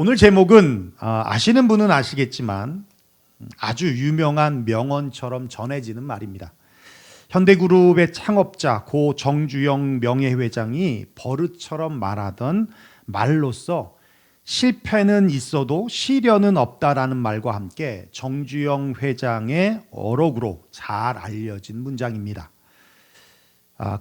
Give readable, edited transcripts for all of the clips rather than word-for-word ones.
오늘 제목은 아시는 분은 아시겠지만 아주 유명한 명언처럼 전해지는 말입니다. 현대그룹의 창업자 고 정주영 명예회장이 버릇처럼 말하던 말로써 실패는 있어도 시련은 없다라는 말과 함께 정주영 회장의 어록으로 잘 알려진 문장입니다.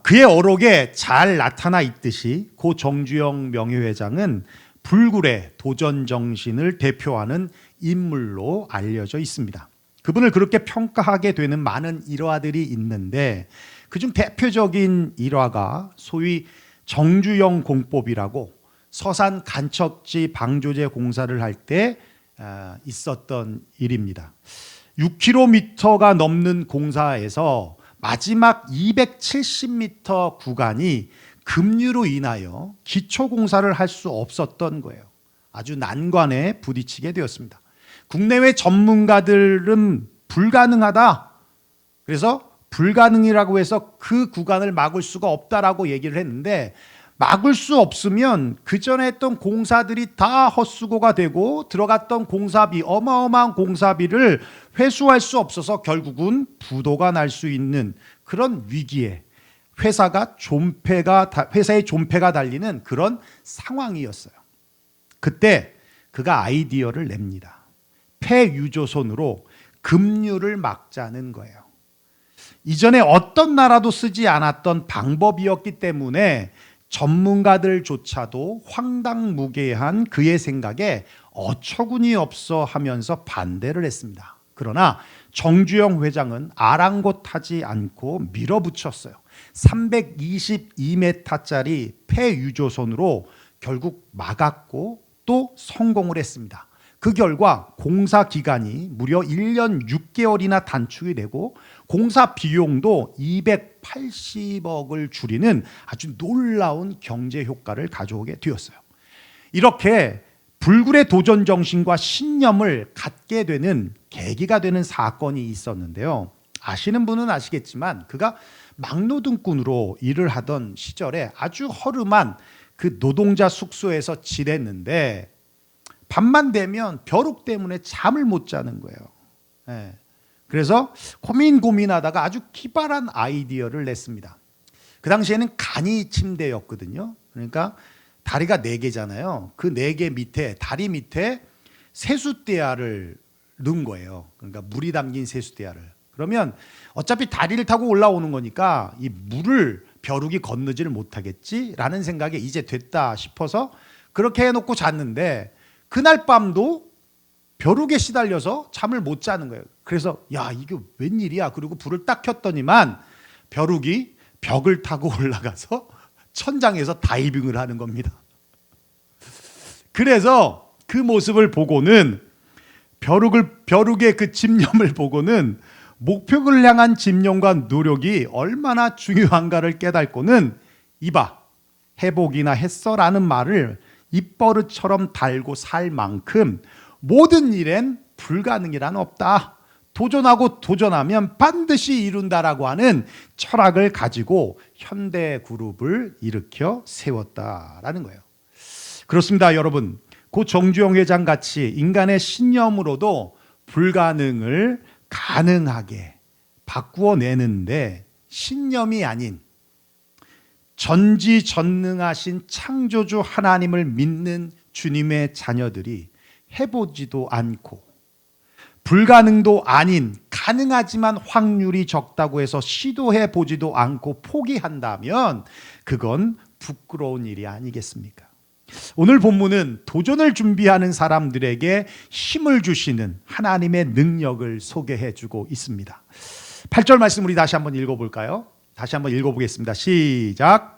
그의 어록에 잘 나타나 있듯이 고 정주영 명예회장은 불굴의 도전 정신을 대표하는 인물로 알려져 있습니다. 그분을 그렇게 평가하게 되는 많은 일화들이 있는데 그중 대표적인 일화가 소위 정주영 공법이라고 서산 간척지 방조제 공사를 할 때 있었던 일입니다. 6km가 넘는 공사에서 마지막 270m 구간이 급류로 인하여 기초공사를 할 수 없었던 거예요. 아주 난관에 부딪히게 되었습니다. 국내외 전문가들은 불가능하다. 그래서 불가능이라고 해서 그 구간을 막을 수가 없다라고 얘기를 했는데 막을 수 없으면 그 전에 했던 공사들이 다 헛수고가 되고 들어갔던 공사비, 어마어마한 공사비를 회수할 수 없어서 결국은 부도가 날 수 있는 그런 위기에 회사의 존폐가 달리는 그런 상황이었어요. 그때 그가 아이디어를 냅니다. 폐유조선으로 급류를 막자는 거예요. 이전에 어떤 나라도 쓰지 않았던 방법이었기 때문에 전문가들조차도 황당무계한 그의 생각에 어처구니 없어 하면서 반대를 했습니다. 그러나 정주영 회장은 아랑곳하지 않고 밀어붙였어요. 322m짜리 폐유조선으로 결국 막았고 또 성공을 했습니다. 그 결과 공사 기간이 무려 1년 6개월이나 단축이 되고 공사 비용도 280억을 줄이는 아주 놀라운 경제 효과를 가져오게 되었어요. 이렇게 불굴의 도전 정신과 신념을 갖게 되는 계기가 되는 사건이 있었는데요. 아시는 분은 아시겠지만 그가 막노동꾼으로 일을 하던 시절에 아주 허름한 그 노동자 숙소에서 지냈는데 밤만 되면 벼룩 때문에 잠을 못 자는 거예요. 그래서 고민하다가 아주 기발한 아이디어를 냈습니다. 그 당시에는 간이 침대였거든요. 그러니까 다리가 4개잖아요. 그 4개 밑에, 다리 밑에 세숫대야를 넣은 거예요. 그러니까 물이 담긴 세숫대야를. 그러면 어차피 다리를 타고 올라오는 거니까 이 물을 벼룩이 건너지를 못하겠지라는 생각에 이제 됐다 싶어서 그렇게 해놓고 잤는데 그날 밤도 벼룩에 시달려서 잠을 못 자는 거예요. 그래서 야, 이게 웬일이야. 그리고 불을 딱 켰더니만 벼룩이 벽을 타고 올라가서 천장에서 다이빙을 하는 겁니다. 그래서 그 모습을 보고는 벼룩의 그 집념을 보고는 목표를 향한 집념과 노력이 얼마나 중요한가를 깨닫고는 이봐, 해보기나 했어라는 말을 입버릇처럼 달고 살 만큼 모든 일엔 불가능이란 없다. 도전하면 반드시 이룬다라고 하는 철학을 가지고 현대그룹을 일으켜 세웠다라는 거예요. 그렇습니다, 여러분. 고 정주영 회장 같이 인간의 신념으로도 불가능을 가능하게 바꾸어내는데 신념이 아닌 전지전능하신 창조주 하나님을 믿는 주님의 자녀들이 해보지도 않고 불가능도 아닌 가능하지만 확률이 적다고 해서 시도해 보지도 않고 포기한다면 그건 부끄러운 일이 아니겠습니까? 오늘 본문은 도전을 준비하는 사람들에게 힘을 주시는 하나님의 능력을 소개해 주고 있습니다. 8절 말씀 우리 다시 한번 읽어볼까요? 다시 한번 읽어보겠습니다. 시작.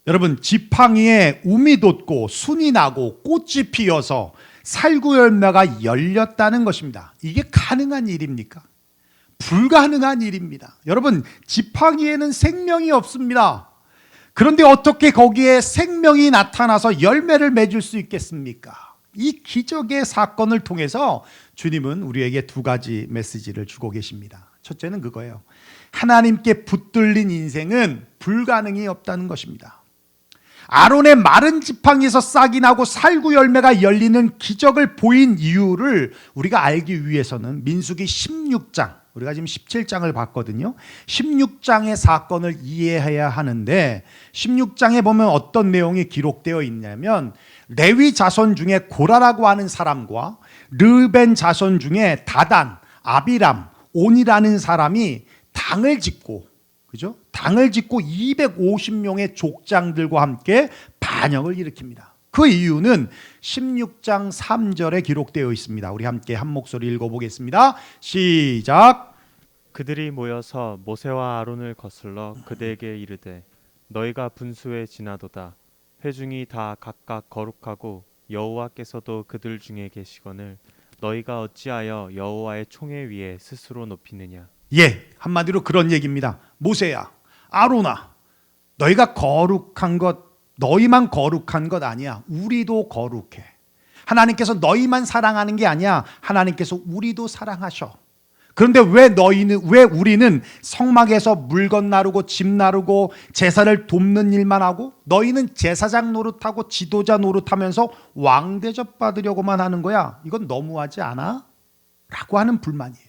여러분, 지팡이에 움이 돋고 순이 나고 꽃이 피어서 살구열매가 열렸다는 것입니다. 이게 가능한 일입니까? 불가능한 일입니다. 여러분, 지팡이에는 생명이 없습니다. 그런데 어떻게 거기에 생명이 나타나서 열매를 맺을 수 있겠습니까? 이 기적의 사건을 통해서 주님은 우리에게 두 가지 메시지를 주고 계십니다. 첫째는 그거예요. 하나님께 붙들린 인생은 불가능이 없다는 것입니다. 아론의 마른 지팡이에서 싹이 나고 살구 열매가 열리는 기적을 보인 이유를 우리가 알기 위해서는 민수기 16장, 우리가 지금 17장을 봤거든요. 16장의 사건을 이해해야 하는데 16장에 보면 어떤 내용이 기록되어 있냐면 레위 자손 중에 고라라고 하는 사람과 르벤 자손 중에 다단, 아비람, 온이라는 사람이 당을 짓고, 그죠? 당을 짓고 250명의 족장들과 함께 반역을 일으킵니다. 그 이유는 16장 3절에 기록되어 있습니다. 우리 함께 한 목소리 읽어보겠습니다. 시작. 그들이 모여서 모세와 아론을 거슬러 그대에게 이르되 너희가 분수에 지나도다. 회중이 다 각각 거룩하고 여호와께서도 그들 중에 계시거늘 너희가 어찌하여 여호와의 총회 위에 스스로 높이느냐. 예, 한마디로 그런 얘기입니다. 모세야, 아론아, 너희가 거룩한 것, 너희만 거룩한 것 아니야. 우리도 거룩해. 하나님께서 너희만 사랑하는 게 아니야. 하나님께서 우리도 사랑하셔. 그런데 왜 우리는 성막에서 물건 나르고 집 나르고 제사를 돕는 일만 하고 너희는 제사장 노릇하고 지도자 노릇하면서 왕 대접 받으려고만 하는 거야? 이건 너무하지 않아? 라고 하는 불만이에요.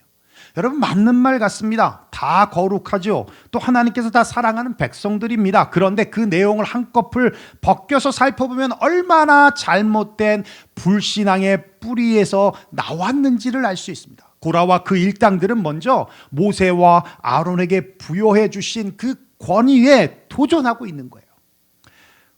여러분, 맞는 말 같습니다. 다 거룩하죠. 또 하나님께서 다 사랑하는 백성들입니다. 그런데 그 내용을 한꺼풀 벗겨서 살펴보면 얼마나 잘못된 불신앙의 뿌리에서 나왔는지를 알 수 있습니다. 고라와 그 일당들은 먼저 모세와 아론에게 부여해 주신 그 권위에 도전하고 있는 거예요.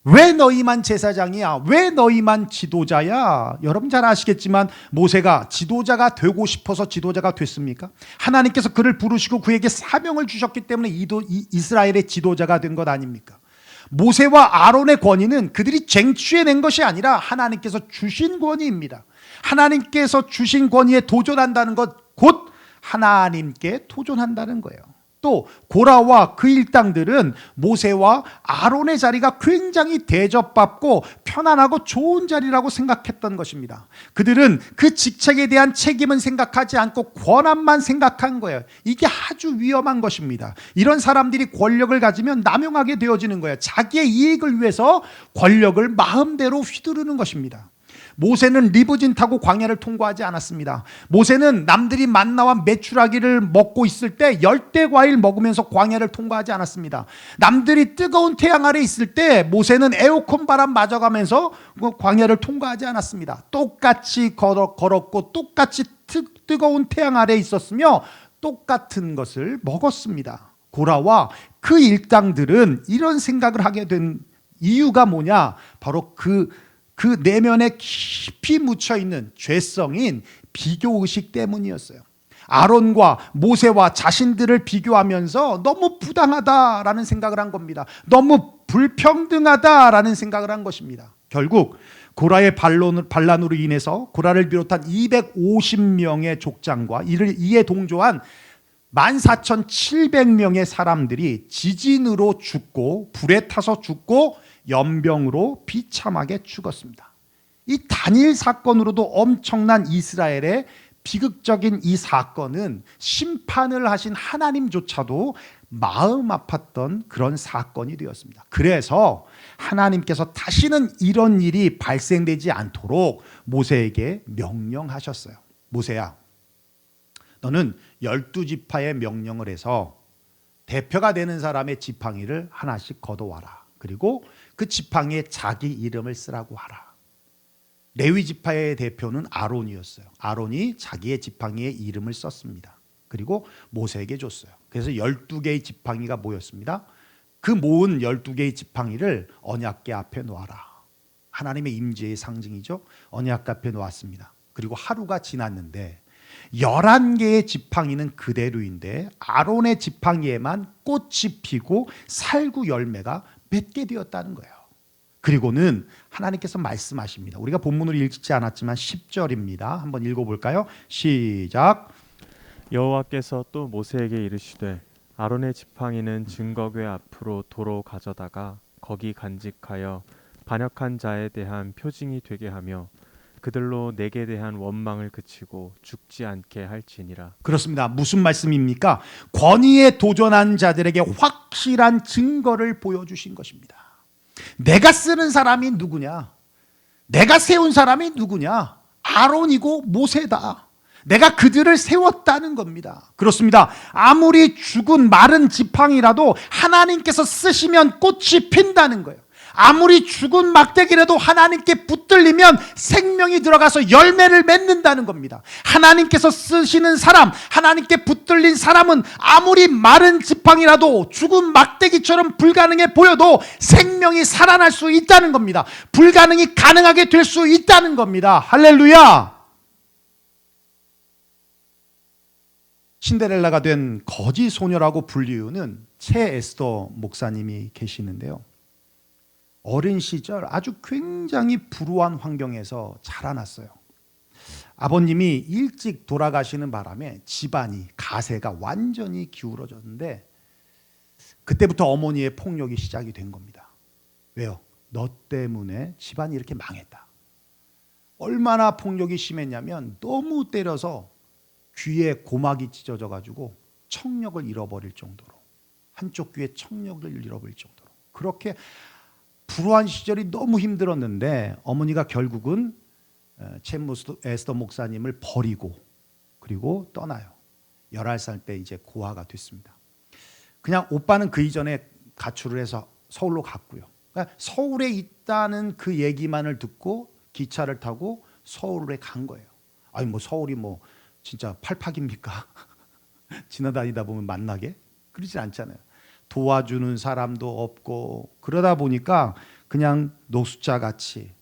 왜 너희만 제사장이야? 왜 너희만 지도자야? 여러분 잘 아시겠지만 모세가 지도자가 되고 싶어서 지도자가 됐습니까? 하나님께서 그를 부르시고 그에게 사명을 주셨기 때문에 이스라엘의 지도자가 된 것 아닙니까? 모세와 아론의 권위는 그들이 쟁취해낸 것이 아니라 하나님께서 주신 권위입니다. 하나님께서 주신 권위에 도전한다는 것, 곧 하나님께 도전한다는 거예요. 또 고라와 그 일당들은 모세와 아론의 자리가 굉장히 대접받고 편안하고 좋은 자리라고 생각했던 것입니다. 그들은 그 직책에 대한 책임은 생각하지 않고 권한만 생각한 거예요. 이게 아주 위험한 것입니다. 이런 사람들이 권력을 가지면 남용하게 되어지는 거예요. 자기의 이익을 위해서 권력을 마음대로 휘두르는 것입니다. 모세는 리무진 타고 광야를 통과하지 않았습니다. 모세는 남들이 만나와 메추라기를 먹고 있을 때 열대 과일 먹으면서 광야를 통과하지 않았습니다. 남들이 뜨거운 태양 아래 있을 때 모세는 에어컨 바람 맞아가면서 광야를 통과하지 않았습니다. 똑같이 걸었고 똑같이 뜨거운 태양 아래 있었으며 똑같은 것을 먹었습니다. 고라와 그 일당들은 이런 생각을 하게 된 이유가 뭐냐? 바로 그 내면에 깊이 묻혀있는 죄성인 비교의식 때문이었어요. 아론과 모세와 자신들을 비교하면서 너무 부당하다라는 생각을 한 겁니다. 너무 불평등하다라는 생각을 한 것입니다. 결국 고라의 반란으로 인해서 고라를 비롯한 250명의 족장과 이에 동조한 14,700명의 사람들이 지진으로 죽고 불에 타서 죽고 연병으로 비참하게 죽었습니다. 이 단일 사건으로도 엄청난 이스라엘의 비극적인 이 사건은 심판을 하신 하나님조차도 마음 아팠던 그런 사건이 되었습니다. 그래서 하나님께서 다시는 이런 일이 발생되지 않도록 모세에게 명령하셨어요. 모세야, 너는 12지파에 명령을 해서 대표가 되는 사람의 지팡이를 하나씩 걷어와라. 그리고 그 지팡이에 자기 이름을 쓰라고 하라. 레위 지파의 대표는 아론이었어요. 아론이 자기의 지팡이에 이름을 썼습니다. 그리고 모세에게 줬어요. 그래서 12개의 지팡이가 모였습니다. 그 모은 12개의 지팡이를 언약궤 앞에 놓아라. 하나님의 임재의 상징이죠. 언약궤 앞에 놓았습니다. 그리고 하루가 지났는데 11개의 지팡이는 그대로인데 아론의 지팡이에만 꽃이 피고 살구 열매가 맺게 되었다는 거예요. 그리고는 하나님께서 말씀하십니다. 우리가 본문을 읽지 않았지만 10절입니다. 한번 읽어볼까요? 시작. 여호와께서 또 모세에게 이르시되 아론의 지팡이는 증거궤 앞으로 도로 가져다가 거기 간직하여 반역한 자에 대한 표징이 되게 하며 그들로 내게 대한 원망을 그치고 죽지 않게 할지니라. 그렇습니다. 무슨 말씀입니까? 권위에 도전한 자들에게 확실한 증거를 보여주신 것입니다. 내가 쓰는 사람이 누구냐? 내가 세운 사람이 누구냐? 아론이고 모세다. 내가 그들을 세웠다는 겁니다. 그렇습니다. 아무리 죽은 마른 지팡이라도 하나님께서 쓰시면 꽃이 핀다는 거예요. 아무리 죽은 막대기라도 하나님께 붙들리면 생명이 들어가서 열매를 맺는다는 겁니다. 하나님께서 쓰시는 사람, 하나님께 붙들린 사람은 아무리 마른 지팡이라도 죽은 막대기처럼 불가능해 보여도 생명이 살아날 수 있다는 겁니다. 불가능이 가능하게 될 수 있다는 겁니다. 할렐루야! 신데렐라가 된 거지 소녀라고 불리우는 채 에스더 목사님이 계시는데요. 어린 시절 아주 굉장히 불우한 환경에서 자라났어요. 아버님이 일찍 돌아가시는 바람에 집안이 가세가 완전히 기울어졌는데 그때부터 어머니의 폭력이 시작이 된 겁니다. 왜요? 너 때문에 집안이 이렇게 망했다. 얼마나 폭력이 심했냐면 너무 때려서 귀에 고막이 찢어져 가지고 청력을 잃어버릴 정도로, 한쪽 귀에 청력을 잃어버릴 정도로, 그렇게 불우한 시절이 너무 힘들었는데 어머니가 결국은 채 에스더 목사님을 버리고 그리고 떠나요. 11살 때 이제 고아가 됐습니다. 그냥 오빠는 그 이전에 가출을 해서 서울로 갔고요. 그러니까 서울에 있다는 그 얘기만을 듣고 기차를 타고 서울에 간 거예요. 아니 뭐 서울이 뭐 진짜 팔팍입니까? 지나다니다 보면 만나게? 그러지 않잖아요. 도와주는 사람도 없고 그러다 보니까 그냥 노숙자 같이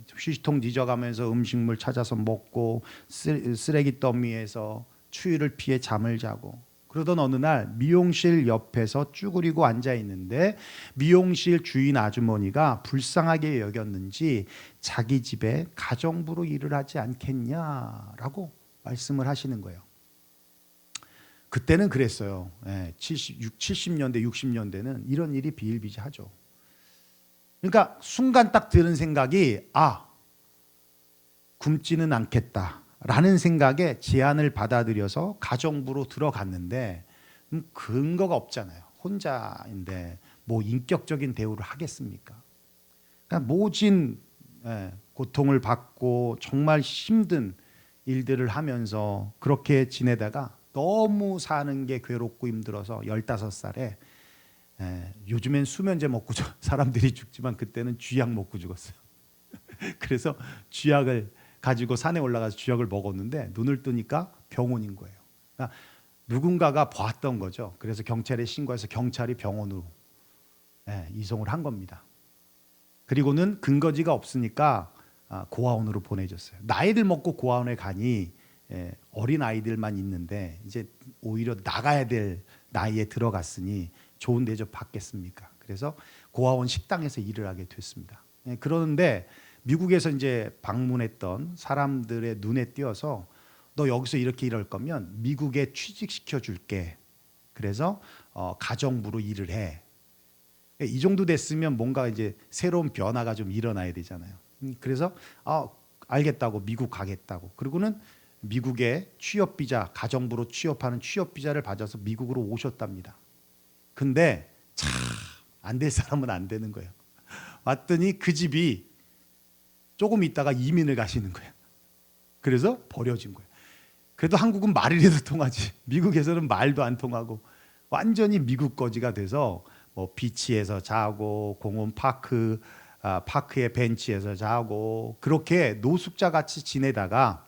휴지통 뒤져가면서 음식물 찾아서 먹고 쓰레기 더미에서 추위를 피해 잠을 자고 그러던 어느 날 미용실 옆에서 쭈그리고 앉아 있는데 미용실 주인 아주머니가 불쌍하게 여겼는지 자기 집에 가정부로 일을 하지 않겠냐라고 말씀을 하시는 거예요. 그때는 그랬어요. 70년대, 60년대는 이런 일이 비일비재하죠. 그러니까 순간 딱 드는 생각이 굶지는 않겠다라는 생각에 제안을 받아들여서 가정부로 들어갔는데 근거가 없잖아요. 혼자인데 뭐 인격적인 대우를 하겠습니까? 그러니까 모진 고통을 받고 정말 힘든 일들을 하면서 그렇게 지내다가 너무 사는 게 괴롭고 힘들어서 15살에 요즘엔 수면제 먹고 사람들이 죽지만 그때는 쥐약 먹고 죽었어요. 그래서 쥐약을 가지고 산에 올라가서 쥐약을 먹었는데 눈을 뜨니까 병원인 거예요. 그러니까 누군가가 봤던 거죠. 그래서 경찰에 신고해서 경찰이 병원으로 이송을 한 겁니다. 그리고는 근거지가 없으니까 고아원으로 보내줬어요. 나이들 먹고 고아원에 가니 어린 아이들만 있는데 이제 오히려 나가야 될 나이에 들어갔으니 좋은 대접 받겠습니까? 그래서 고아원 식당에서 일을 하게 됐습니다. 그러는데 미국에서 이제 방문했던 사람들의 눈에 띄어서 너 여기서 이렇게 일할 거면 미국에 취직시켜 줄게. 그래서 가정부로 일을 해. 이 정도 됐으면 뭔가 이제 새로운 변화가 좀 일어나야 되잖아요. 그래서 알겠다고 미국 가겠다고. 그리고는 미국의 취업 비자, 가정부로 취업하는 취업 비자를 받아서 미국으로 오셨답니다. 근데 참 안 될 사람은 안 되는 거예요. 왔더니 그 집이 조금 있다가 이민을 가시는 거예요. 그래서 버려진 거예요. 그래도 한국은 말이라도 통하지. 미국에서는 말도 안 통하고 완전히 미국 거지가 돼서 뭐 비치에서 자고 공원 파크의 벤치에서 자고 그렇게 노숙자 같이 지내다가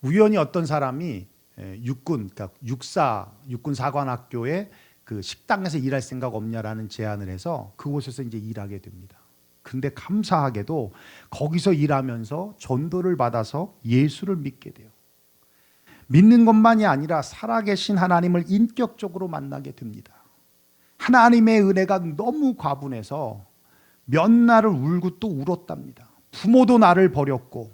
우연히 어떤 사람이 그러니까 육군 사관학교에 그 식당에서 일할 생각 없냐라는 제안을 해서 그곳에서 이제 일하게 됩니다. 근데 감사하게도 거기서 일하면서 전도를 받아서 예수를 믿게 돼요. 믿는 것만이 아니라 살아계신 하나님을 인격적으로 만나게 됩니다. 하나님의 은혜가 너무 과분해서 몇 날을 울고 또 울었답니다. 부모도 나를 버렸고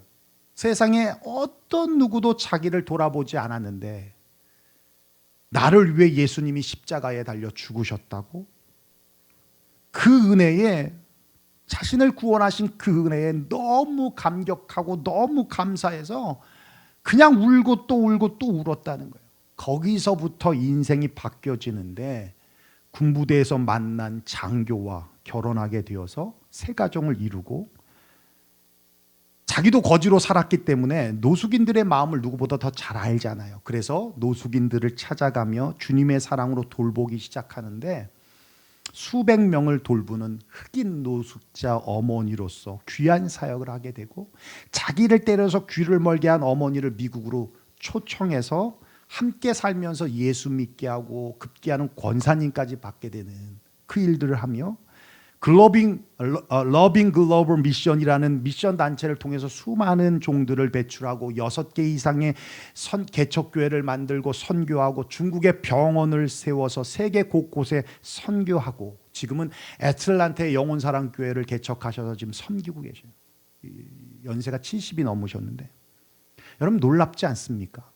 세상에 어떤 누구도 자기를 돌아보지 않았는데 나를 위해 예수님이 십자가에 달려 죽으셨다고? 그 은혜에 자신을 구원하신 그 은혜에 너무 감격하고 너무 감사해서 그냥 울고 또 울고 또 울었다는 거예요. 거기서부터 인생이 바뀌어지는데 군부대에서 만난 장교와 결혼하게 되어서 새 가정을 이루고 자기도 거지로 살았기 때문에 노숙인들의 마음을 누구보다 더 잘 알잖아요. 그래서 노숙인들을 찾아가며 주님의 사랑으로 돌보기 시작하는데 수백 명을 돌보는 흑인 노숙자 어머니로서 귀한 사역을 하게 되고 자기를 때려서 귀를 멀게 한 어머니를 미국으로 초청해서 함께 살면서 예수 믿게 하고 급기야는 권사님까지 받게 되는 그 일들을 하며 러빙 글로벌 미션이라는 미션 단체를 통해서 수많은 종들을 배출하고 6개 이상의 개척교회를 만들고 선교하고 중국의 병원을 세워서 세계 곳곳에 선교하고 지금은 애틀란타의 영혼사랑교회를 개척하셔서 지금 섬기고 계셔요. 연세가 70이 넘으셨는데 여러분 놀랍지 않습니까?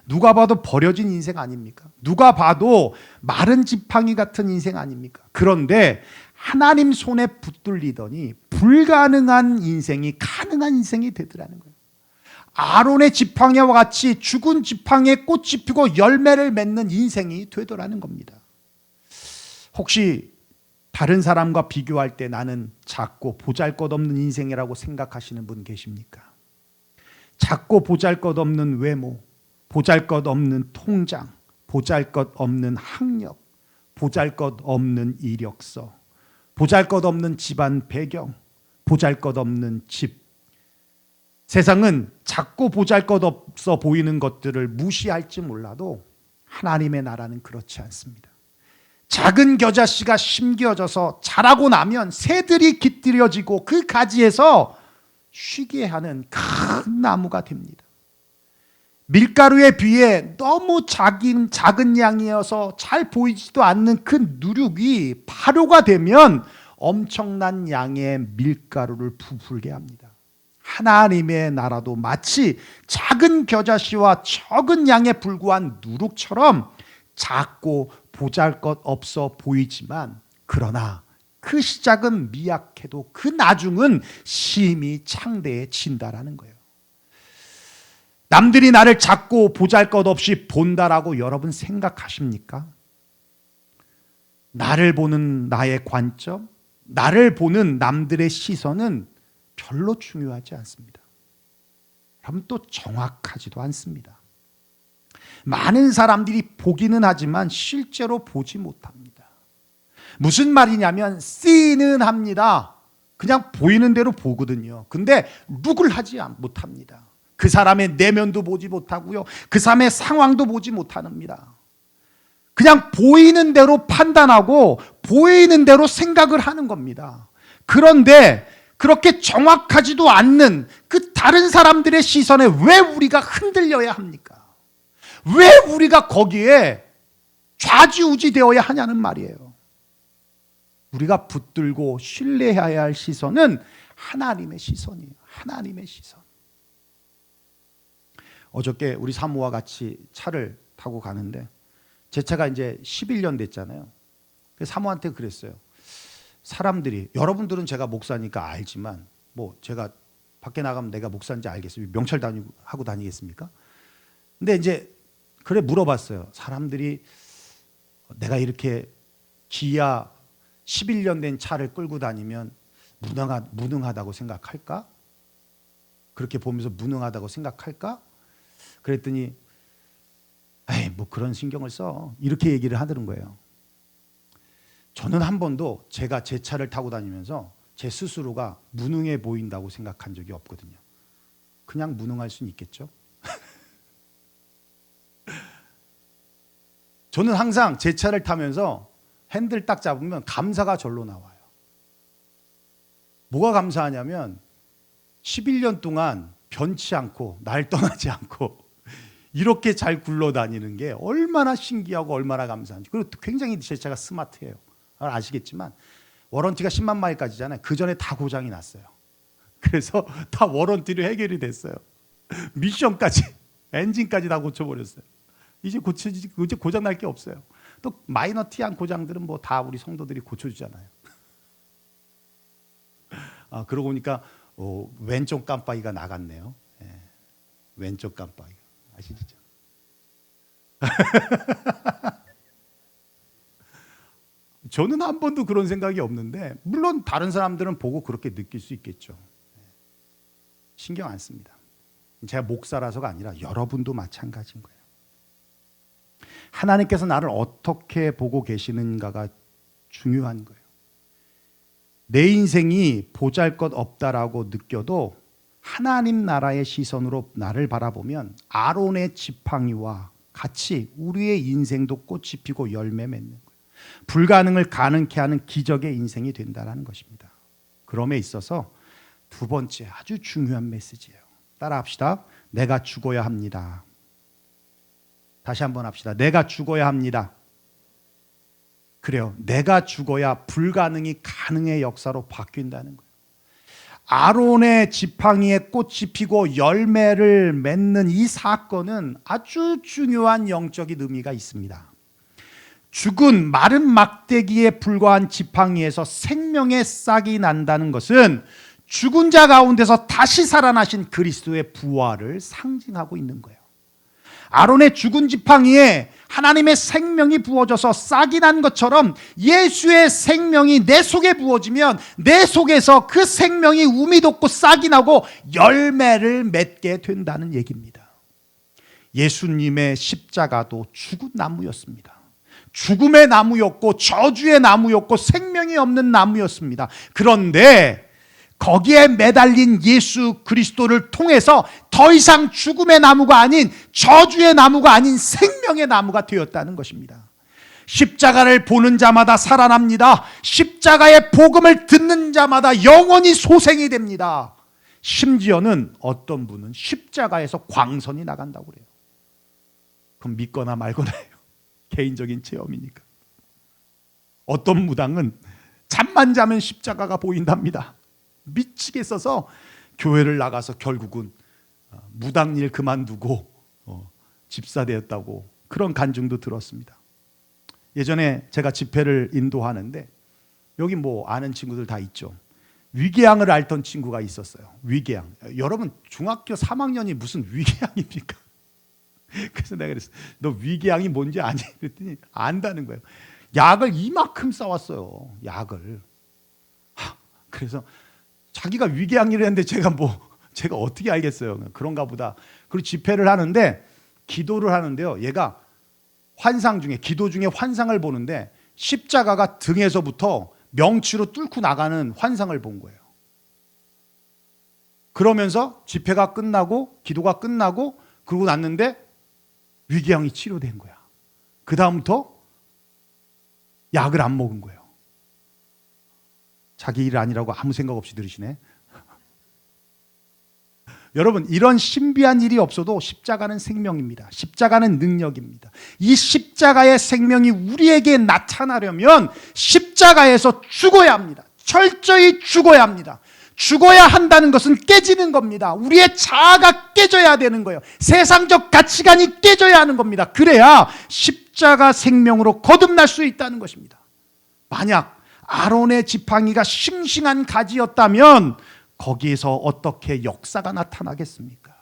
누가 봐도 버려진 인생 아닙니까? 누가 봐도 마른 지팡이 같은 인생 아닙니까? 그런데 하나님 손에 붙들리더니 불가능한 인생이 가능한 인생이 되더라는 거예요. 아론의 지팡이와 같이 죽은 지팡이에 꽃이 피고 열매를 맺는 인생이 되더라는 겁니다. 혹시 다른 사람과 비교할 때 나는 작고 보잘것없는 인생이라고 생각하시는 분 계십니까? 작고 보잘것없는 외모, 보잘것없는 통장, 보잘것없는 학력, 보잘것없는 이력서, 보잘것없는 집안 배경, 보잘것없는 집. 세상은 작고 보잘것없어 보이는 것들을 무시할지 몰라도 하나님의 나라는 그렇지 않습니다. 작은 겨자씨가 심겨져서 자라고 나면 새들이 깃들여지고 그 가지에서 쉬게 하는 큰 나무가 됩니다. 밀가루에 비해 너무 작은 양이어서 잘 보이지도 않는 그 누룩이 발효가 되면 엄청난 양의 밀가루를 부풀게 합니다. 하나님의 나라도 마치 작은 겨자씨와 적은 양에 불과한 누룩처럼 작고 보잘것없어 보이지만 그러나 그 시작은 미약해도 그 나중은 심히 창대해진다라는 거예요. 남들이 나를 작고 보잘것없이 본다라고 여러분 생각하십니까? 나를 보는 나의 관점, 나를 보는 남들의 시선은 별로 중요하지 않습니다. 여러분 또 정확하지도 않습니다. 많은 사람들이 보기는 하지만 실제로 보지 못합니다. 무슨 말이냐면 씨는 합니다. 그냥 보이는 대로 보거든요. 근데 룩을 하지 못합니다. 그 사람의 내면도 보지 못하고요. 그 사람의 상황도 보지 못합니다. 그냥 보이는 대로 판단하고 보이는 대로 생각을 하는 겁니다. 그런데 그렇게 정확하지도 않는 그 다른 사람들의 시선에 왜 우리가 흔들려야 합니까? 왜 우리가 거기에 좌지우지 되어야 하냐는 말이에요. 우리가 붙들고 신뢰해야 할 시선은 하나님의 시선이에요. 하나님의 시선. 어저께 우리 사모와 같이 차를 타고 가는데 제 차가 이제 11년 됐잖아요. 사모한테 그랬어요. 사람들이, 여러분들은 제가 목사니까 알지만 뭐 제가 밖에 나가면 내가 목사인지 알겠어요. 명찰 하고 다니겠습니까? 근데 이제 그래 물어봤어요. 사람들이 내가 이렇게 기아 11년 된 차를 끌고 다니면 무능하다고 생각할까? 그렇게 보면서 무능하다고 생각할까? 그랬더니 에이 뭐 그런 신경을 써 이렇게 얘기를 하더는 거예요. 저는 한 번도 제가 제 차를 타고 다니면서 제 스스로가 무능해 보인다고 생각한 적이 없거든요. 그냥 무능할 수는 있겠죠. 저는 항상 제 차를 타면서 핸들 딱 잡으면 감사가 절로 나와요. 뭐가 감사하냐면 11년 동안 변치 않고 날 떠나지 않고 이렇게 잘 굴러다니는 게 얼마나 신기하고 얼마나 감사한지. 그리고 굉장히 제 차가 스마트해요. 아시겠지만 워런티가 10만 마일까지잖아요. 그 전에 다 고장이 났어요. 그래서 다 워런티로 해결이 됐어요. 미션까지 엔진까지 다 고쳐버렸어요. 이제 고장 날 게 없어요. 또 마이너티한 고장들은 뭐 다 우리 성도들이 고쳐주잖아요. 그러고 보니까 왼쪽 깜빡이가 나갔네요. 예, 왼쪽 깜빡이가 아시죠? 저는 한 번도 그런 생각이 없는데 물론 다른 사람들은 보고 그렇게 느낄 수 있겠죠. 신경 안 씁니다. 제가 목사라서가 아니라 여러분도 마찬가지인 거예요. 하나님께서 나를 어떻게 보고 계시는가가 중요한 거예요. 내 인생이 보잘것없다라고 느껴도 하나님 나라의 시선으로 나를 바라보면 아론의 지팡이와 같이 우리의 인생도 꽃이 피고 열매 맺는 거예요. 불가능을 가능케 하는 기적의 인생이 된다는 것입니다. 그럼에 있어서 두 번째 아주 중요한 메시지예요. 따라합시다. 내가 죽어야 합니다. 다시 한번 합시다. 내가 죽어야 합니다. 그래요. 내가 죽어야 불가능이 가능의 역사로 바뀐다는 거예요. 아론의 지팡이에 꽃이 피고 열매를 맺는 이 사건은 아주 중요한 영적인 의미가 있습니다. 죽은 마른 막대기에 불과한 지팡이에서 생명의 싹이 난다는 것은 죽은 자 가운데서 다시 살아나신 그리스도의 부활을 상징하고 있는 거예요. 아론의 죽은 지팡이에 하나님의 생명이 부어져서 싹이 난 것처럼 예수의 생명이 내 속에 부어지면 내 속에서 그 생명이 우미 돋고 싹이 나고 열매를 맺게 된다는 얘기입니다. 예수님의 십자가도 죽은 나무였습니다. 죽음의 나무였고 저주의 나무였고 생명이 없는 나무였습니다. 그런데 거기에 매달린 예수 그리스도를 통해서 더 이상 죽음의 나무가 아닌 저주의 나무가 아닌 생명의 나무가 되었다는 것입니다. 십자가를 보는 자마다 살아납니다. 십자가의 복음을 듣는 자마다 영원히 소생이 됩니다. 심지어는 어떤 분은 십자가에서 광선이 나간다고 그래요. 그럼 믿거나 말거나예요. 개인적인 체험이니까. 어떤 무당은 잠만 자면 십자가가 보인답니다. 미치겠어서 교회를 나가서 결국은 무당일 그만두고 집사 되었다고 그런 간증도 들었습니다. 예전에 제가 집회를 인도하는데 여기 뭐 아는 친구들 다 있죠. 위궤양을 앓던 친구가 있었어요. 위궤양. 여러분 중학교 3학년이 무슨 위궤양입니까? 그래서 내가 그랬어. 너 위궤양이 뭔지 아니? 그랬더니 안다는 거예요. 약을 이만큼 싸왔어요. 약을. 그래서 자기가 위궤양이라는데 제가 어떻게 알겠어요. 그런가 보다. 그리고 집회를 하는데 기도를 하는데요. 얘가 환상 중에 기도 중에 환상을 보는데 십자가가 등에서부터 명치로 뚫고 나가는 환상을 본 거예요. 그러면서 집회가 끝나고 기도가 끝나고 그러고 났는데 위궤양이 치료된 거야. 그 다음부터 약을 안 먹은 거예요. 자기 일 아니라고 아무 생각 없이 들으시네. 여러분 이런 신비한 일이 없어도 십자가는 생명입니다. 십자가는 능력입니다. 이 십자가의 생명이 우리에게 나타나려면 십자가에서 죽어야 합니다. 철저히 죽어야 합니다. 죽어야 한다는 것은 깨지는 겁니다. 우리의 자아가 깨져야 되는 거예요. 세상적 가치관이 깨져야 하는 겁니다. 그래야 십자가 생명으로 거듭날 수 있다는 것입니다. 만약 아론의 지팡이가 싱싱한 가지였다면 거기에서 어떻게 역사가 나타나겠습니까?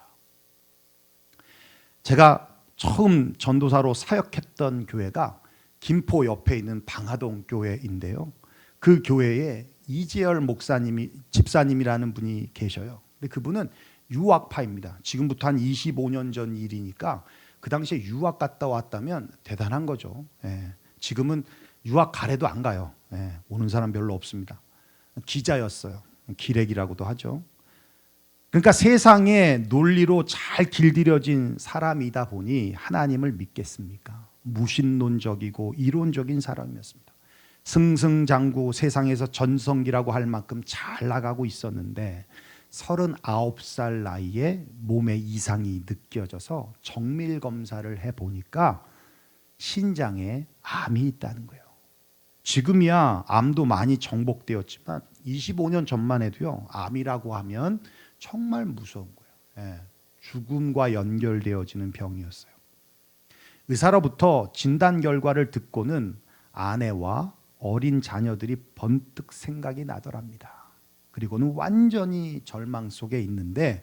제가 처음 전도사로 사역했던 교회가 김포 옆에 있는 방화동 교회인데요. 그 교회에 이재열 목사님이 집사님이라는 분이 계셔요. 근데 그분은 유학파입니다. 지금부터 한 25년 전 일이니까 그 당시에 유학 갔다 왔다면 대단한 거죠. 예. 지금은 유학 가래도 안 가요. 예. 오는 사람 별로 없습니다. 기자였어요. 기렉이라고도 하죠. 그러니까 세상의 논리로 잘 길들여진 사람이다 보니 하나님을 믿겠습니까? 무신론적이고 이론적인 사람이었습니다. 승승장구 세상에서 전성기라고 할 만큼 잘 나가고 있었는데 39살 나이에 몸에 이상이 느껴져서 정밀 검사를 해보니까 신장에 암이 있다는 거예요. 지금이야 암도 많이 정복되었지만 25년 전만 해도요, 암이라고 하면 정말 무서운 거예요. 예, 죽음과 연결되어지는 병이었어요. 의사로부터 진단 결과를 듣고는 아내와 어린 자녀들이 번뜩 생각이 나더랍니다. 그리고는 완전히 절망 속에 있는데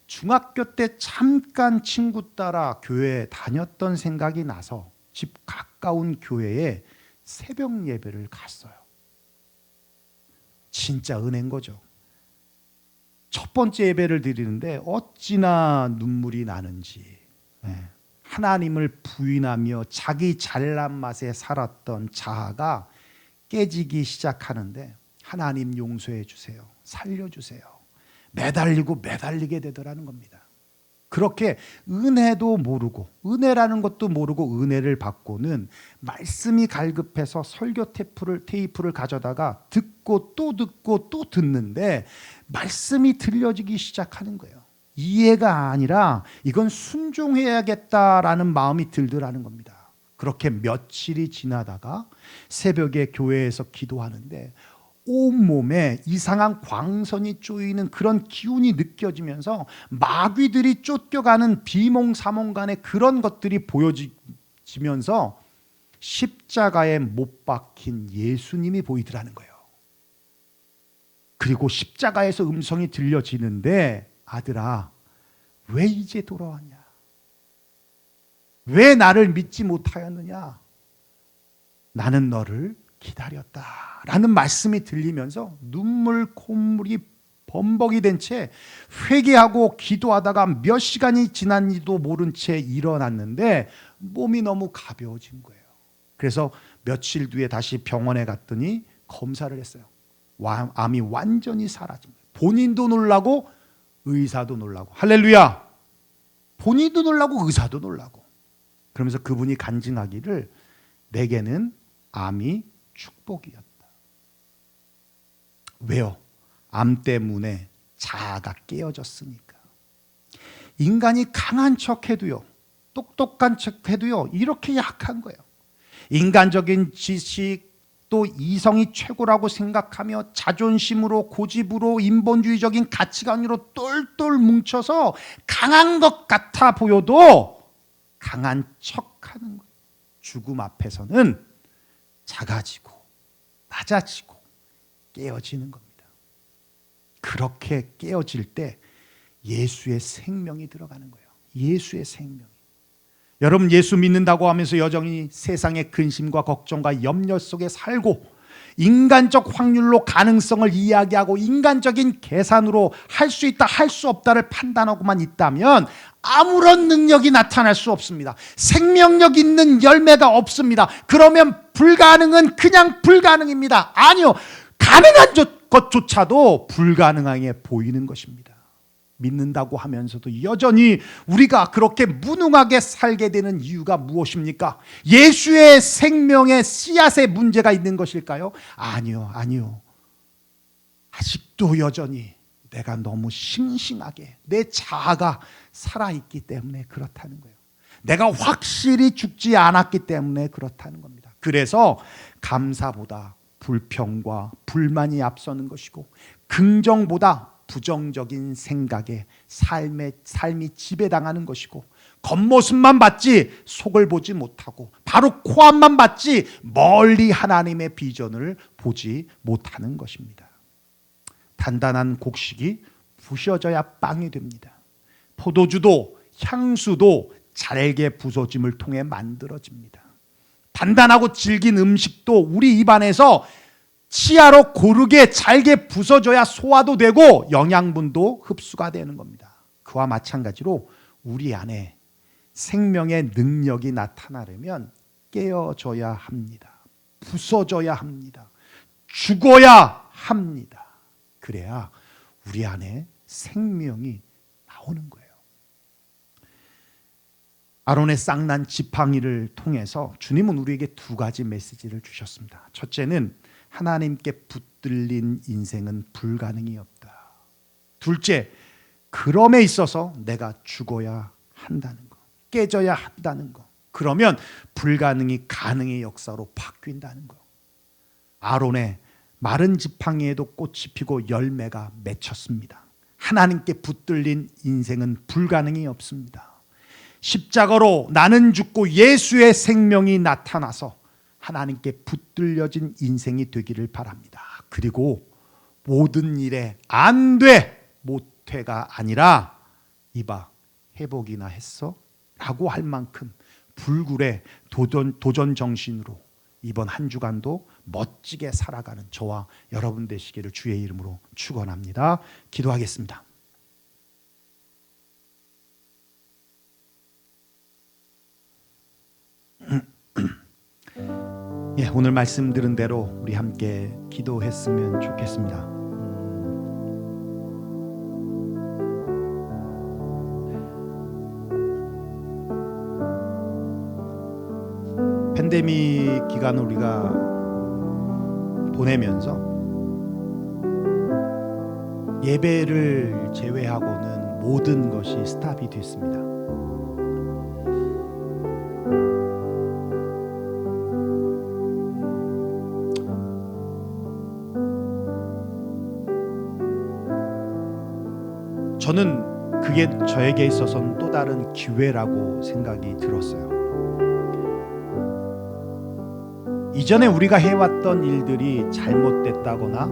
중학교 때 잠깐 친구 따라 교회에 다녔던 생각이 나서 집 가까운 교회에 새벽 예배를 갔어요. 진짜 은혜인 거죠. 첫 번째 예배를 드리는데 어찌나 눈물이 나는지, 하나님을 부인하며 자기 잘난 맛에 살았던 자아가 깨지기 시작하는데 하나님 용서해 주세요, 살려주세요, 매달리게 되더라는 겁니다. 그렇게 은혜도 모르고, 은혜라는 것도 모르고 은혜를 받고는 말씀이 갈급해서 설교 테이프를 가져다가 듣고 또 듣는데 말씀이 들려지기 시작하는 거예요. 이해가 아니라 이건 순종해야겠다라는 마음이 들더라는 겁니다. 그렇게 며칠이 지나다가 새벽에 교회에서 기도하는데 온몸에 이상한 광선이 쪼이는 그런 기운이 느껴지면서 마귀들이 쫓겨가는 비몽사몽간의 그런 것들이 보여지면서 십자가에 못 박힌 예수님이 보이더라는 거예요. 그리고 십자가에서 음성이 들려지는데, 아들아, 왜 이제 돌아왔냐? 왜 나를 믿지 못하였느냐? 나는 너를 기다렸다라는 말씀이 들리면서 눈물 콧물이 범벅이 된 채 회개하고 기도하다가 몇 시간이 지난지도 모른 채 일어났는데 몸이 너무 가벼워진 거예요. 그래서 며칠 뒤에 다시 병원에 갔더니 검사를 했어요. 암이 완전히 사라진 거예요. 본인도 놀라고 의사도 놀라고. 할렐루야. 본인도 놀라고 의사도 놀라고. 그러면서 그분이 간증하기를 내게는 암이 축복이었다. 왜요? 암 때문에 자아가 깨어졌으니까. 인간이 강한 척해도요, 똑똑한 척해도요, 이렇게 약한 거예요. 인간적인 지식, 또 이성이 최고라고 생각하며 자존심으로, 고집으로, 인본주의적인 가치관으로 똘똘 뭉쳐서 강한 것 같아 보여도 강한 척하는 거예요. 죽음 앞에서는 작아지고 낮아지고 깨어지는 겁니다. 그렇게 깨어질 때 예수의 생명이 들어가는 거예요. 예수의 생명이. 여러분, 예수 믿는다고 하면서 여전히 세상의 근심과 걱정과 염려 속에 살고 인간적 확률로 가능성을 이야기하고 인간적인 계산으로 할 수 있다 할 수 없다를 판단하고만 있다면 아무런 능력이 나타날 수 없습니다. 생명력 있는 열매가 없습니다. 그러면 불가능은 그냥 불가능입니다. 아니요, 가능한 것조차도 불가능하게 보이는 것입니다. 믿는다고 하면서도 여전히 우리가 그렇게 무능하게 살게 되는 이유가 무엇입니까? 예수의 생명의 씨앗에 문제가 있는 것일까요? 아니요. 아직도 여전히 내가 너무 싱싱하게 내 자아가 살아있기 때문에 그렇다는 거예요. 내가 확실히 죽지 않았기 때문에 그렇다는 겁니다. 그래서 감사보다 불평과 불만이 앞서는 것이고 긍정보다 부정적인 생각에 삶이 지배당하는 것이고 겉모습만 봤지 속을 보지 못하고 바로 코앞만 봤지 멀리 하나님의 비전을 보지 못하는 것입니다. 단단한 곡식이 부셔져야 빵이 됩니다. 포도주도 향수도 잘게 부서짐을 통해 만들어집니다. 단단하고 질긴 음식도 우리 입안에서 치아로 고르게 잘게 부서져야 소화도 되고 영양분도 흡수가 되는 겁니다. 그와 마찬가지로 우리 안에 생명의 능력이 나타나려면 깨어져야 합니다. 부서져야 합니다. 죽어야 합니다. 그래야 우리 안에 생명이 나오는 거예요. 아론의 쌍난 지팡이를 통해서 주님은 우리에게 두 가지 메시지를 주셨습니다. 첫째는 하나님께 붙들린 인생은 불가능이 없다. 둘째, 그럼에 있어서 내가 죽어야 한다는 것, 깨져야 한다는 것. 그러면 불가능이 가능의 역사로 바뀐다는 것. 아론의 마른 지팡이에도 꽃이 피고 열매가 맺혔습니다. 하나님께 붙들린 인생은 불가능이 없습니다. 십자가로 나는 죽고 예수의 생명이 나타나서 하나님께 붙들려진 인생이 되기를 바랍니다. 그리고 모든 일에 안 돼, 못해가 아니라 이봐 회복이나 했어? 라고 할 만큼 불굴의 도전 정신으로 이번 한 주간도 멋지게 살아가는 저와 여러분 되시기를 주의 이름으로 축원합니다. 기도하겠습니다. 예, 오늘 말씀 들은 대로 우리 함께 기도했으면 좋겠습니다. 팬데믹 기간을 우리가 보내면서 예배를 제외하고는 모든 것이 스탑이 됐습니다. 저는 그게 저에게 있어서는 또 다른 기회라고 생각이 들었어요. 이전에 우리가 해왔던 일들이 잘못됐다거나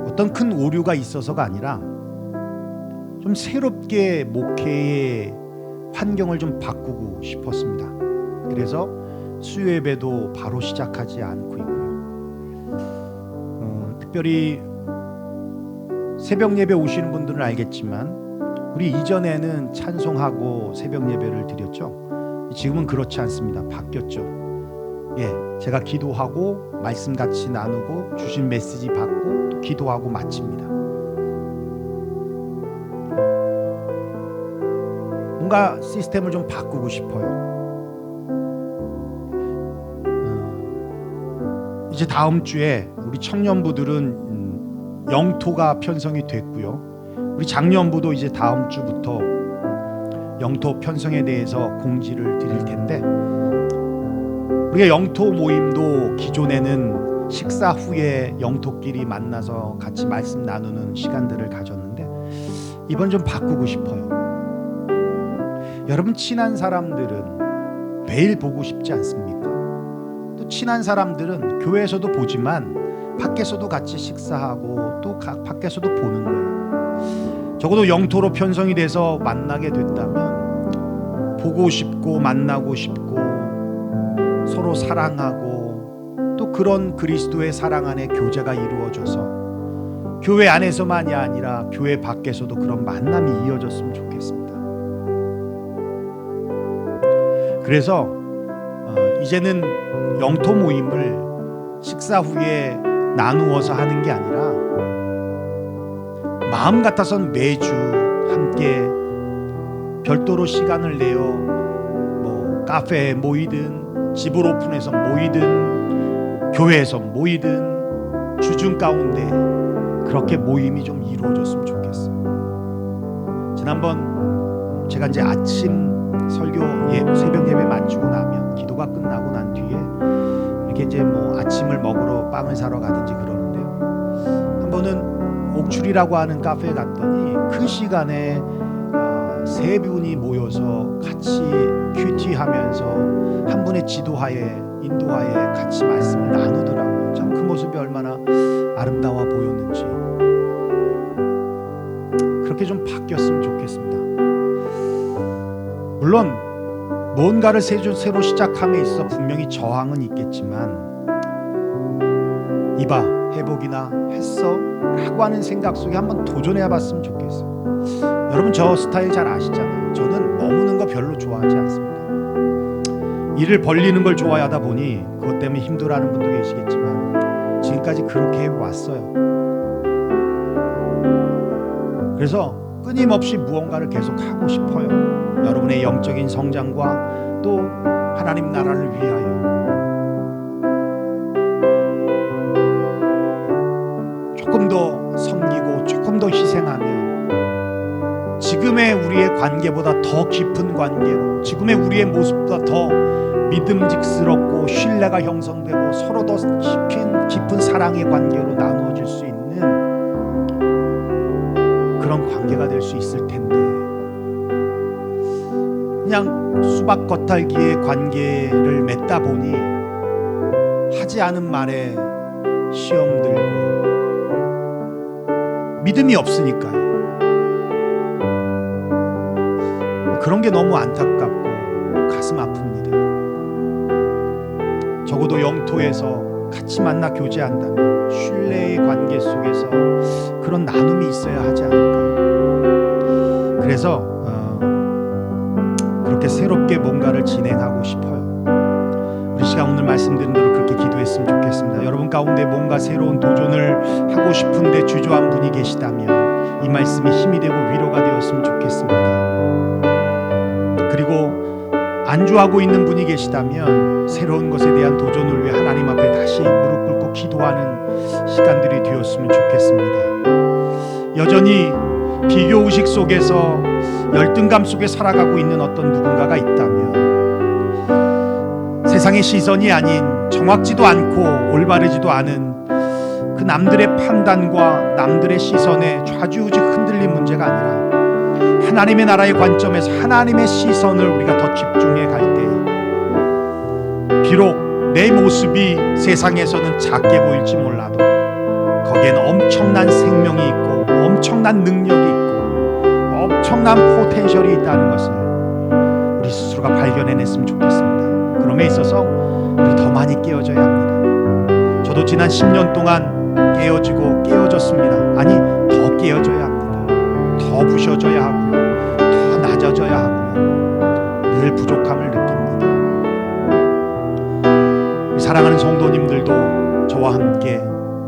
어떤 큰 오류가 있어서가 아니라 좀 새롭게 목회의 환경을 좀 바꾸고 싶었습니다. 그래서 수요 예배도 바로 시작하지 않고 있고요. 특별히 새벽 예배 오시는 분들은 알겠지만 우리 이전에는 찬송하고 새벽 예배를 드렸죠. 지금은 그렇지 않습니다. 바뀌었죠. 예, 제가 기도하고 말씀 같이 나누고 주신 메시지 받고 또 기도하고 마칩니다. 뭔가 시스템을 좀 바꾸고 싶어요. 이제 다음 주에 우리 청년부들은 영토가 편성이 됐고요. 우리 장년부도 이제 다음 주부터 영토 편성에 대해서 공지를 드릴 텐데, 우리가 영토 모임도 기존에는 식사 후에 영토끼리 만나서 같이 말씀 나누는 시간들을 가졌는데 이번 좀 바꾸고 싶어요. 여러분 친한 사람들은 매일 보고 싶지 않습니까? 또 친한 사람들은 교회에서도 보지만 밖에서도 같이 식사하고 또 밖에서도 보는 거예요. 적어도 영토로 편성이 돼서 만나게 됐다면 보고 싶고 만나고 싶고 서로 사랑하고 또 그런 그리스도의 사랑 안에 교제가 이루어져서 교회 안에서만이 아니라 교회 밖에서도 그런 만남이 이어졌으면 좋겠습니다. 그래서 이제는 영토 모임을 식사 후에 나누어서 하는 게 아니라 마음 같아선 매주 함께 별도로 시간을 내어 뭐 카페에 모이든 집을 오픈해서 모이든 교회에서 모이든 주중 가운데 그렇게 모임이 좀 이루어졌으면 좋겠어요. 지난번 제가 이제 아침 설교 새벽 예배 마치고 나면 기도가 끝나고 난 뒤에 이렇게 이제 뭐 아침을 먹으러 빵을 사러 가든지 그러는데요. 한 번은 옥출이라고 하는 카페에 갔더니 그 시간에 세 분이 모여서 같이 큐티하면서 한 분의 지도하에 인도하에 같이 말씀을 나누더라고요. 참 그 모습이 얼마나 아름다워 보였는지. 그렇게 좀 바뀌었으면 좋겠습니다. 물론 뭔가를 새로 시작함에 있어 분명히 저항은 있겠지만 이봐 회복이나 했어? 라고 하는 생각 속에 한번 도전해 봤으면 좋겠어요. 여러분 저 스타일 잘 아시잖아요. 저는 머무는 거 별로 좋아하지 않습니다. 일을 벌리는 걸 좋아하다 보니 그것 때문에 힘들어하는 분도 계시겠지만 지금까지 그렇게 해왔어요. 그래서 끊임없이 무언가를 계속 하고 싶어요. 여러분의 영적인 성장과 또 하나님 나라를 위하여 조금 더 섬기고 조금 더 희생하면 지금의 우리의 관계보다 더 깊은 관계로, 지금의 우리의 모습보다 더 믿음직스럽고 신뢰가 형성되고 서로 더 깊은 사랑의 관계로 나누어질 수 있는 그런 관계가 될 수 있을 텐데, 그냥 수박 겉핥기의 관계를 맺다 보니 하지 않은 말에 시험 들고 믿음이 없으니까요. 그런 게 너무 안타깝고 가슴 아픕니다. 적어도 영토에서 같이 만나 교제한다면 신뢰의 관계 속에서 그런 나눔이 있어야 하지 않을까요? 그래서 그렇게 새롭게 뭔가를 진행하고 싶어요. 우리 시간 오늘 말씀드린 대로 그렇게 기도했으면 좋겠습니다. 여러분 가운데 뭔가 새로운 도전을 하고 싶은데 주저한 분이 계시다면 이 말씀이 힘이 되고 위로가 되었으면 좋겠습니다. 그리고 안주하고 있는 분이 계시다면 새로운 것에 대한 도전을 위해 하나님 앞에 다시 무릎 꿇고 기도하는 시간들이 되었으면 좋겠습니다. 여전히 비교의식 속에서 열등감 속에 살아가고 있는 어떤 누군가가 있다면 세상의 시선이 아닌 정확지도 않고 올바르지도 않은 그 남들의 판단과 남들의 시선에 좌지우지 흔들린 문제가 아니라 하나님의 나라의 관점에서 하나님의 시선을 우리가 더 집중해 갈 때 비록 내 모습이 세상에서는 작게 보일지 몰라도 거기에는 엄청난 생명이 있고 엄청난 능력이 있고 엄청난 포텐셜이 있다는 것을 우리 스스로가 발견해냈으면 좋겠습니다. 그럼에 있어서 우리 더 많이 깨어져야 합니다. 저도 지난 10년 동안 깨어지고 깨어졌습니다. 아니 더 깨어져야 합니다. 더 부셔져야 하고요. 더 낮아져야 하고요. 늘 부족함을 느낍니다. 우리 사랑하는 성도님들도 저와 함께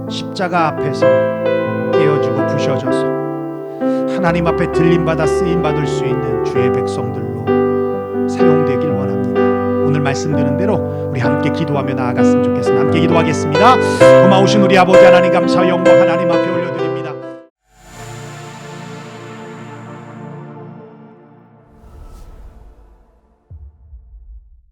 십자가 앞에서 깨어지고 부셔져서 하나님 앞에 들림받아 쓰임받을 수 있는 주의 백성들로 사용되길 원합니다. 오늘 말씀드린 대로 우리 함께 기도하며 나아갔으면 좋겠습니다. 함께 기도하겠습니다. 고마우신 우리 아버지 하나님 감사 영광 하나님 앞에 올려드립니다.